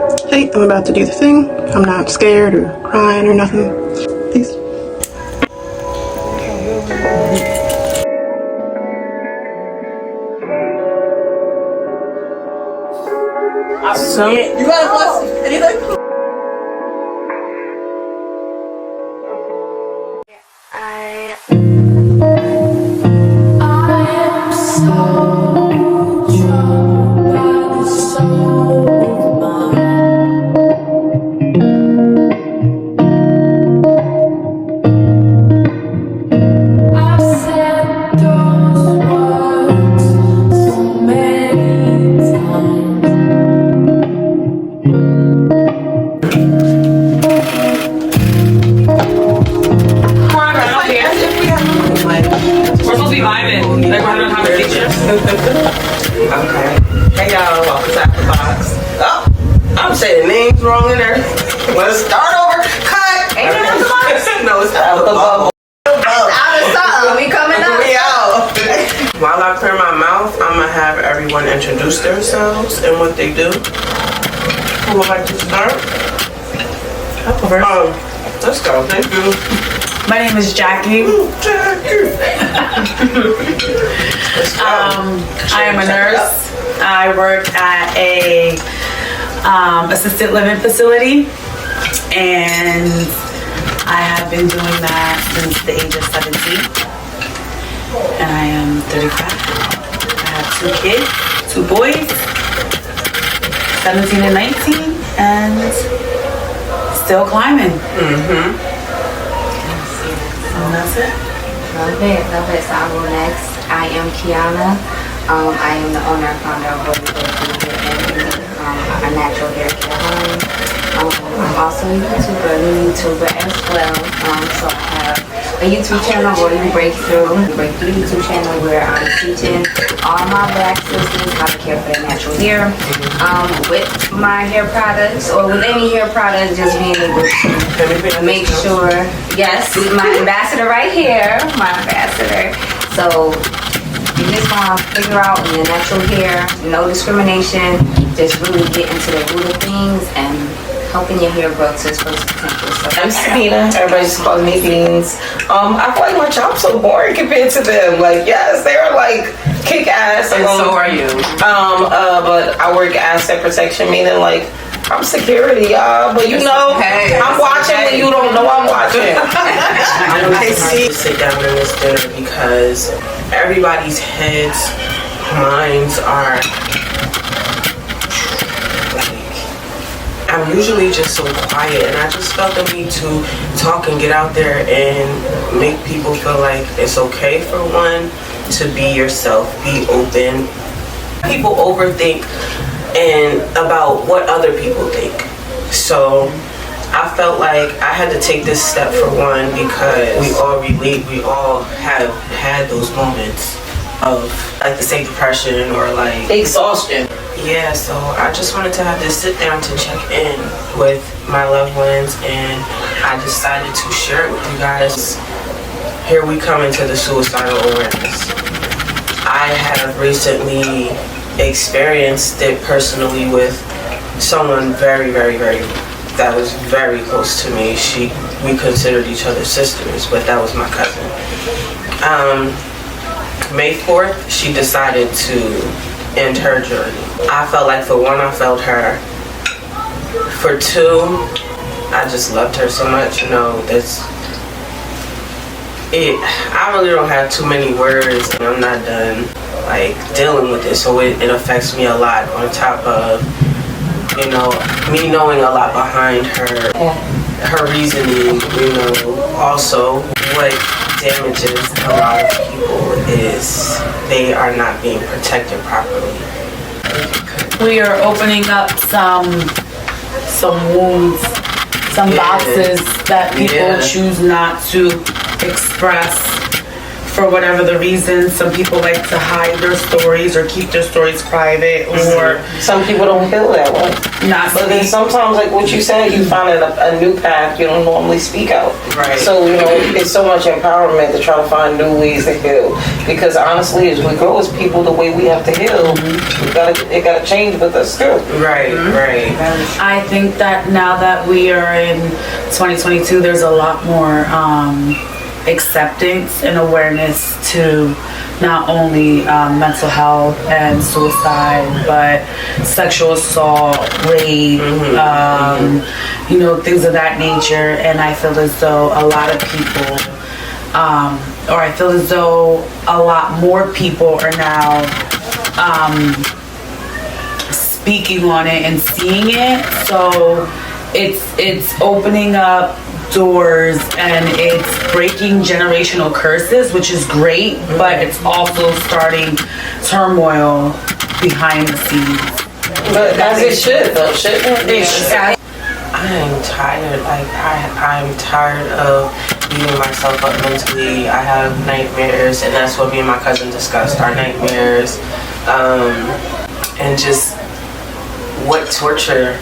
Hey, I'm about to do the thing. I'm not scared or crying or nothing. Peace. So, you got a plus anything? I am so troubled by the soul of mine. I've said those words so many times. We're supposed to be vibing, like we're having a conversation. Okay. Hey y'all, welcome to AfterBox. Oh, I'm saying names wrong in there. Let's start over. Cut. Ain't it AfterBox? No, it's OutTheBubble. Out of something, we coming up. We out. While I clear my mouth, I'm gonna have everyone introduce themselves and what they do. Who would like to start? Let's go. Thank you. My name is Jackie. Jackie. I am a nurse. I work at a assisted living facility, and I have been doing that since the age of 17. And I am 35. I have 2 kids, 2 boys, 17 and 19, and still climbing. And that's it. Love it. So I'll go next. I am Kiana. I am the owner and founder of a natural hair care home. I'm also a YouTuber as well. So I have a YouTube channel, Royal Breakthrough YouTube channel, where I'm teaching all my black sisters how to care for their natural hair with my hair products, or with any hair product, just being able to make sure. Yes, my ambassador right here, my ambassador. So you just want to figure out in your natural hair, no discrimination, just really get into the root of things and helping your hair grow to its fullest potential. So I'm Sabina. Everybody just calls me Beans. I feel like my job's so boring compared to them. Like, yes, they're like kick ass. And so are you. But I work asset protection, meaning like I'm security, y'all. But you know, I'm watching when you don't know I'm watching. I see. Sit down in this dinner because everybody's heads, minds are. I'm usually just so quiet, and I just felt the need to talk and get out there and make people feel like it's okay for one to be yourself, be open. People overthink and about what other people think. So I felt like I had to take this step for one because we all relate, we all have had those moments of like the same depression or like exhaustion. Yeah, so I just wanted to have this sit down to check in with my loved ones, and I decided to share it with you guys. Here we come into the suicidal awareness. I have recently experienced it personally with someone very that was very close to me. We considered each other sisters, but that was my cousin. May 4th, she decided to end her journey. I felt like for one, I felt her. For two, I just loved her so much. You know, I really don't have too many words, and I'm not done like dealing with it. So it affects me a lot. On top of, you know, me knowing a lot behind her reasoning. You know, also what damages a lot of people is they are not being protected properly. We are opening up some wounds, some boxes that people choose not to express for whatever the reason, some people like to hide their stories or keep their stories private, or some people don't feel that way. not But then speak. sometimes, like what you said, you find a new path you don't normally speak out. Right. So, you know, it's so much empowerment to try to find new ways to heal. Because honestly, as we grow as people, the way we have to heal, it gotta change with us too. Right. I think that now that we are in 2022, there's a lot more acceptance and awareness to not only mental health and suicide, but sexual assault, rape, you know, things of that nature. And I feel as though a lot of people, or I feel as though a lot more people are now speaking on it and seeing it. So it's opening up doors and it's breaking generational curses, which is great, but it's also starting turmoil behind the scenes. But as it should, though, shouldn't it? I am tired. Like I'm tired of beating myself up mentally. I have nightmares, and that's what me and my cousin discussed. Our nightmares, and just what torture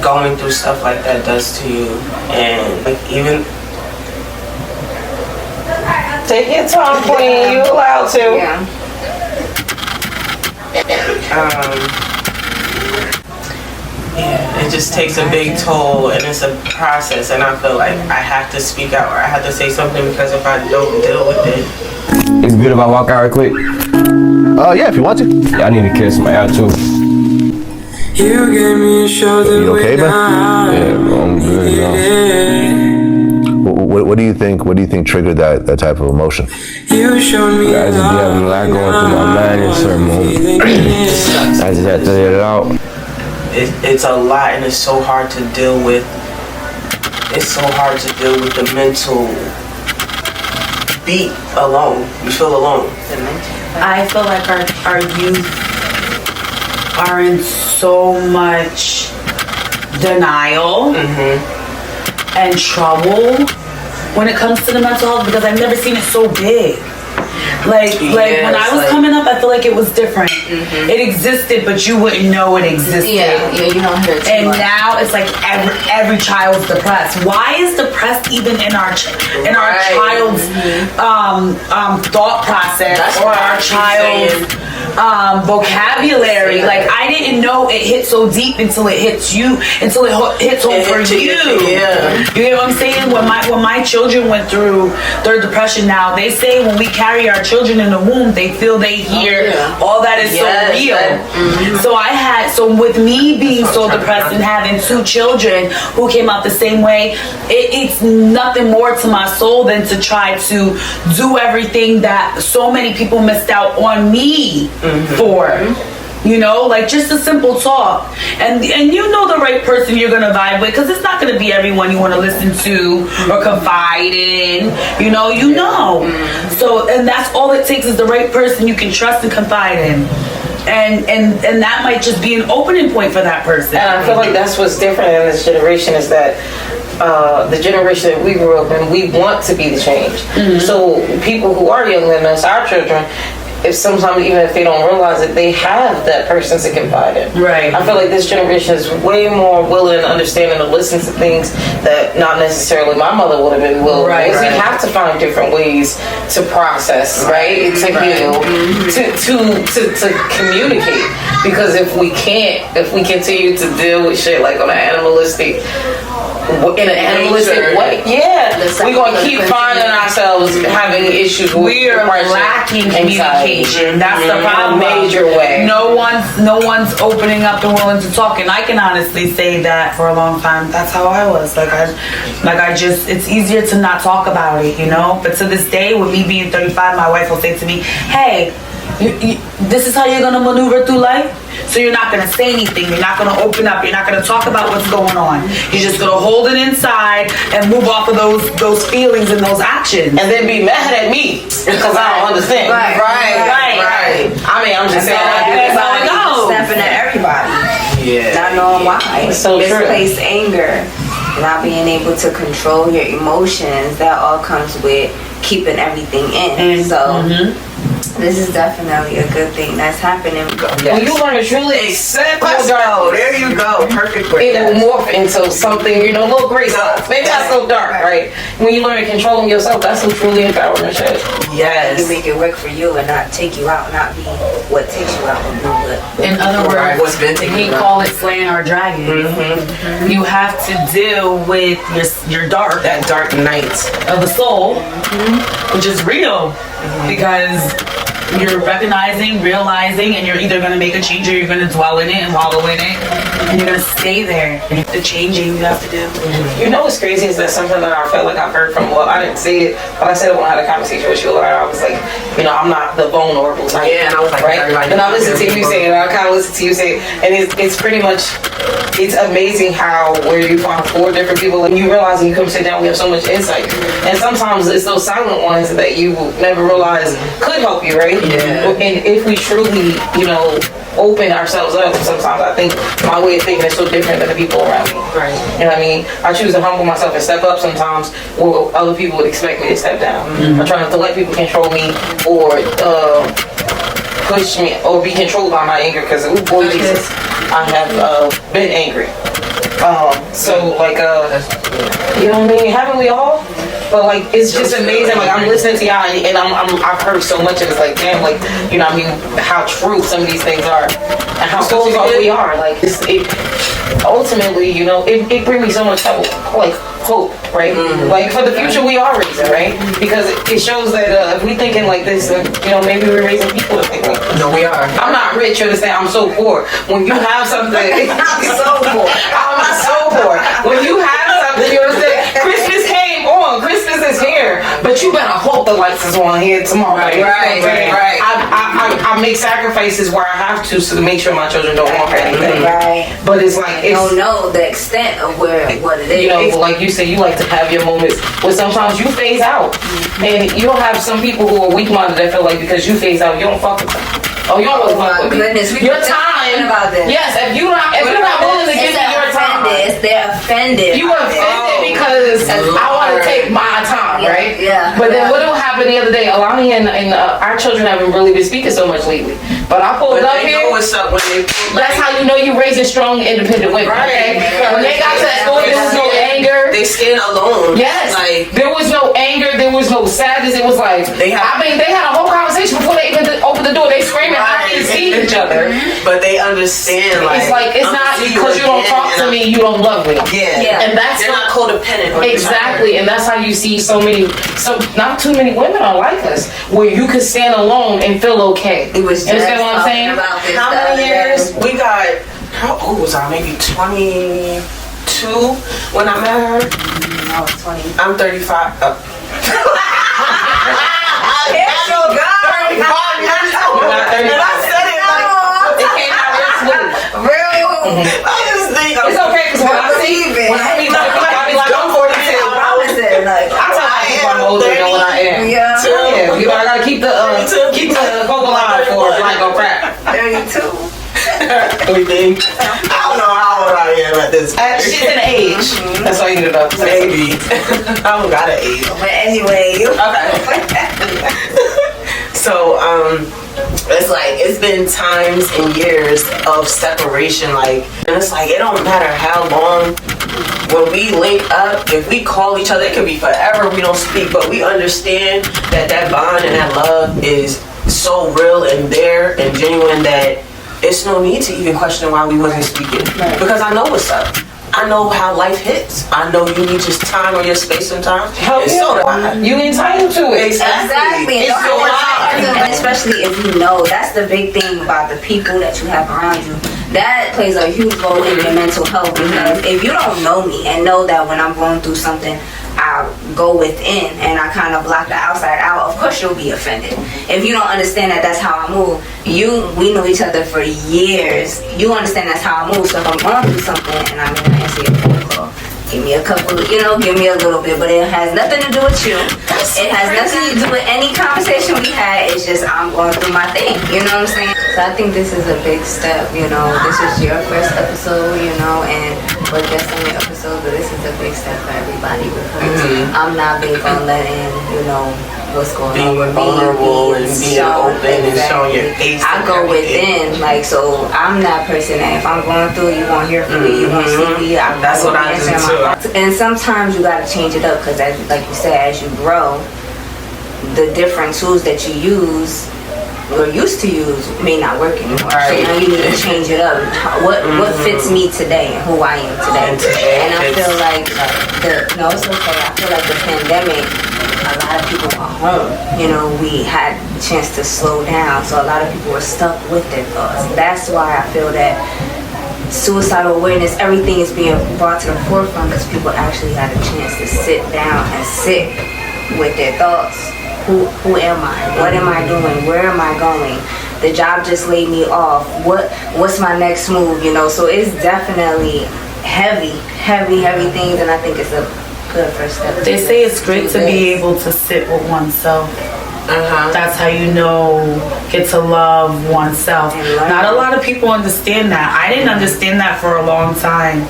going through stuff like that does to you. And like even Take your time, queen. You allowed to. Yeah. yeah, it just takes a big toll, and it's a process. And I feel like I have to speak out, or I have to say something, because if I don't deal with it, It's good if I walk out right quick. Yeah, if you want to. Yeah, I need to kiss my attitude. You gave me a shoulder. You okay, man? Yeah, bro, I'm good, you know. What do you think? What do you think triggered that type of emotion? You showed me I just be having a lot going through my mind in certain moments. I just had to let it out. it's a lot, and it's so hard to deal with. It's so hard to deal with the mental beat alone. You feel alone. I feel like our youth are in so much denial and trouble when it comes to the mental health, because I've never seen it so big. Like when I was coming up, I feel like it was different. It existed, but you wouldn't know it existed. Yeah, you don't hear it too And much. now it's like every child's depressed. Why is depressed even in our child's thought process, That's or what I our keep child's vocabulary? Like, I didn't know it hit so deep until it hits you, until it hits home for you. Yeah. You get what I'm saying? When my children went through their depression, now they say when we carry our children in the womb, they feel they hear all that is so real. So with me being so depressed and having 2 children who came out the same way, it's nothing more to my soul than to try to do everything that so many people missed out on me for. You know, like just a simple talk, and you know the right person you're gonna vibe with, because it's not gonna be everyone you want to listen to or confide in. You know. So, and that's all it takes, is the right person you can trust and confide in, and that might just be an opening point for that person. And I feel like that's what's different in this generation, is that the generation that we grew up in, we want to be the change. So people who are younger than us, our children, if sometimes even if they don't realize it, they have that person to confide in. Right. I feel like this generation is way more willing and understanding to listen to things that not necessarily my mother would have been willing. Right, Because we right. have to find different ways to process, right? To heal, to communicate. Because if we continue to deal with shit like on an animalistic way, we're gonna keep finding ourselves having issues with We are depression, lacking anxiety. communication. That's the problem. In a major way. No one's opening up and willing to talk, and I can honestly say that for a long time, that's how I was. It's easier to not talk about it, you know. But to this day, with me being 35, my wife will say to me, "Hey, this is how you're gonna maneuver through life. So you're not gonna say anything. You're not gonna open up. You're not gonna talk about what's going on. You're just gonna hold it inside and move off of those feelings and those actions." And then be mad at me because I don't understand. Right. I mean, I'm just saying. That's how it goes. Stepping at everybody. Yeah. Not knowing why. It's so true. Misplaced anger. not being able to control your emotions, that all comes with keeping everything in. So this is definitely a good thing that's happening. When you learn to truly accept your dark, there you go, perfect. it will morph into something, you know, a little gray stuff. Maybe not so dark, right? When you learn to control yourself, that's some truly empowering shit. Yes. You make it work for you and not take you out, not be what takes you out and do it. In other Right, what's been words, taken we about. call it slaying our dragon. You have to deal with your dark That dark night. of the soul, which is real, because you're recognizing, realizing, and you're either going to make a change or you're going to dwell in it and wallow in it, and you're going to stay there. The changing you have to do. You know what's crazy is that something that I felt like I've heard from, well, I didn't say it, but I said it when I had a conversation with you, I was like, you know, I'm not the vulnerable type. Yeah, and I was like, right? everybody- And I listened to you say it, I kind of listened to you say it, and it's pretty much, it's amazing how where you find 4 different people and you realize when you come sit down, we have so much insight. And sometimes it's those silent ones that you never realize could help you, right? Yeah. And if we truly, you know, open ourselves up, sometimes I think my way of thinking is so different than the people around me. Right. You know what I mean? I choose to humble myself and step up sometimes where other people would expect me to step down. I try not to let people control me or push me or be controlled by my anger because, oh boy, Jesus, I have been angry. So like, you know what I mean? Haven't we all? But like, it's just amazing. Like I'm listening to y'all and I've heard so much of it. It's like, damn, like, you know what I mean? How true some of these things are and how close we are. Like it ultimately, you know, it brings me so much hope, like hope, right? Like for the future we are raising, right? Because it shows that if we thinking like this, then, you know, maybe we're raising people to think like this. No, we are. I'm not rich, you understand? I'm so poor. When you have something, I'm so poor. I'm so poor. When you have something, you understand? Christmas came on. Christmas is here. But you better hope the lights is on here tomorrow. Right. I make sacrifices where I have to make sure my children don't want anything. Right. But it's like, You don't know the extent of what it is. you know, like you say, you like to have your moments where sometimes you phase out. And you'll have some people who are weak-minded that feel like because you phase out, you don't fuck with them. Oh, you don't Oh fuck my with me. goodness, we Your were just talking time. about this. Yes, if you're not willing to give me your time. They're offended. You offended because I want to take my time, Yeah, right? yeah. But then what happened the other day? Alani and our children haven't really been speaking so much lately. But I pulled But up they here. know what's up when they. That's how you know you're raising strong, independent women. Right. Okay? When they got to that point, there was no anger. They stand alone. Yes. Like There was no anger. There was no sadness. It was like, They had- they had a whole conversation before they even opened the door. They screaming, I didn't see each other. but they understand. Like It's like, it's I'm not gonna see because you don't again, talk and to I'm- me, you don't love me. Yeah. Yeah. And that's They're not codependent on each exactly, and that's how you see so not too many women are like us, where you can stand alone and feel okay. He was You just understand what I'm talking saying? about this How the other many day. years? We got. How old was I? Maybe 22 when I met her. I was 20. I'm 35. Here you go. 35 years old. You're not 35. And I said it like It came out real smooth. Real. I just think It's okay, because when I see, when I meet other people, I be like, I'm 42. Listen, like, I tell my people I'm older than what I am. yeah, Yeah, you know, I gotta keep the vocal line for it, like a rap. 32. everything. I don't know how old I am at this point. She's an age. That's all you need to know. Maybe. I don't got an age. But anyway, Okay. So, it's like, it's been times and years of separation, like, and it's like, it don't matter how long, when we link up, if we call each other, it could be forever we don't speak, but we understand that that bond and that love is so real and there and genuine that it's no need to even question why we wasn't speaking. Because I know what's up. I know how life hits. I know you need just time or your space sometimes. Hell And yeah. so do I. You entitled to it. exactly. It's And so don't hard. have to- especially if you know, that's the big thing about the people that you have around you. That plays a huge role in your mental health, because if you don't know me and know that when I'm going through something, I go within and I kind of block the outside out, of course you'll be offended. If you don't understand that that's how I move, we know each other for years. You understand that's how I move. So if I'm going through something and I'm in answer your phone call, give me a couple, give me a little bit, but it has nothing to do with you. It has nothing to do with any conversation we had. It's just I'm going through my thing. You know what I'm saying? So I think this is a big step. This is your first episode. And or decimal episodes, but this is a big step for everybody because I'm not big on letting, what's going on with vulnerable me. and being open and showing your face. I and go everything. within, like, so I'm that person that if I'm going through, you won't hear from me, you won't see me. That's what I do too. And sometimes you gotta change it up because, like you said, as you grow, the different tools that you use or used to use may not work anymore. Right. So now you need to change it up. What fits me today and who I am today. And I feel like it's okay. I feel like the pandemic, a lot of people were home. We had a chance to slow down, so a lot of people were stuck with their thoughts. That's why I feel that suicidal awareness, everything is being brought to the forefront because people actually had a chance to sit down and sit with their thoughts. Who am I? What am I doing? Where am I going? The job just laid me off. What's my next move? So it's definitely heavy things, and I think it's a good first step. They say it's great to be able to sit with oneself. That's how get to love oneself. Not a lot of people understand that. I didn't understand that for a long time.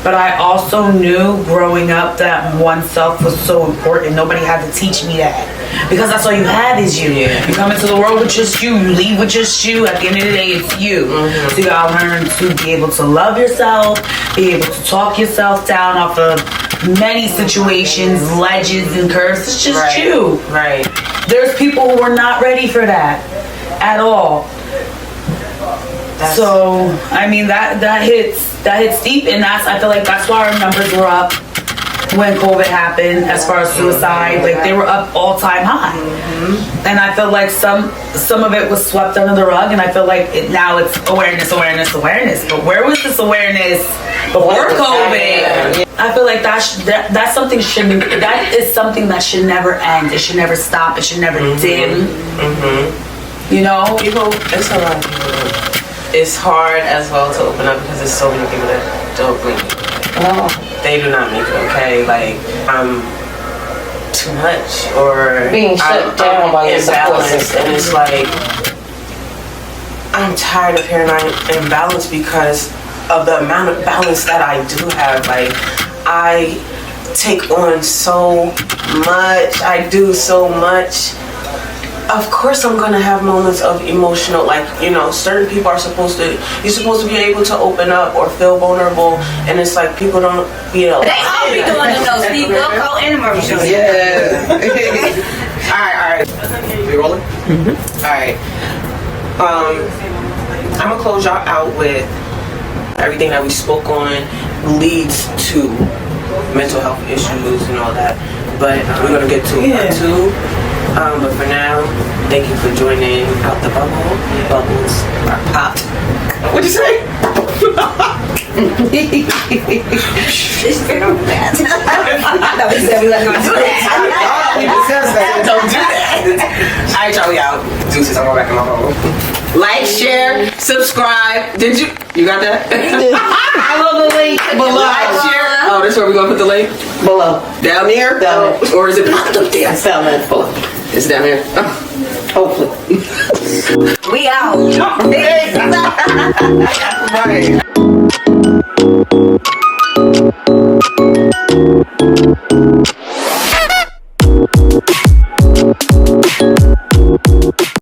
But I also knew growing up that oneself was so important. Nobody had to teach me that. Because that's all you had is you. You come into the world with just you. You leave with just you. At the end of the day, it's you. So you gotta learn to be able to love yourself, be able to talk yourself down off of many situations, ledges and curves. It's just you. Right. There's people who are not ready for that at all. So I mean that hits deep, and I feel like that's why our numbers were up when COVID happened. As far as suicide, like they were up all-time high, and I feel like some of it was swept under the rug, and I feel like now it's awareness. But where was this awareness before COVID? I feel like that's something that is something that should never end. It should never stop. It should never dim. People, it's a lot of people. It's hard as well to open up because there's so many people that don't make it. They do not make it okay. Like, I'm too much, or being shut down by your support system. And it's like, I'm tired of hearing I'm imbalanced because of the amount of balance that I do have. Like, I take on so much. I do so much. Of course I'm gonna have moments of emotional, certain people are supposed to be able to open up or feel vulnerable, and it's like people don't be able. They all be doing it though, Steve. Go and Mauricio. Yeah. Alright. We rolling? Alright. I'm gonna close y'all out with everything that we spoke on leads to mental health issues and all that. But we're gonna get to part 2. But for now, thank you for joining Out the Bubble. Bubbles are popped. What'd you say? This is not bad. No, he said we wasn't gonna do that. Don't do that. Alright, y'all, we out. Deuces, I'm going back in my bubble. Like, share, subscribe. Did you? You got that? I love the link below. Like, share. Oh, that's where we're gonna put the link? Below. Down there? Down there. Or is it popped up there? It's down there. Below. It's down here. Hopefully. We out. Right.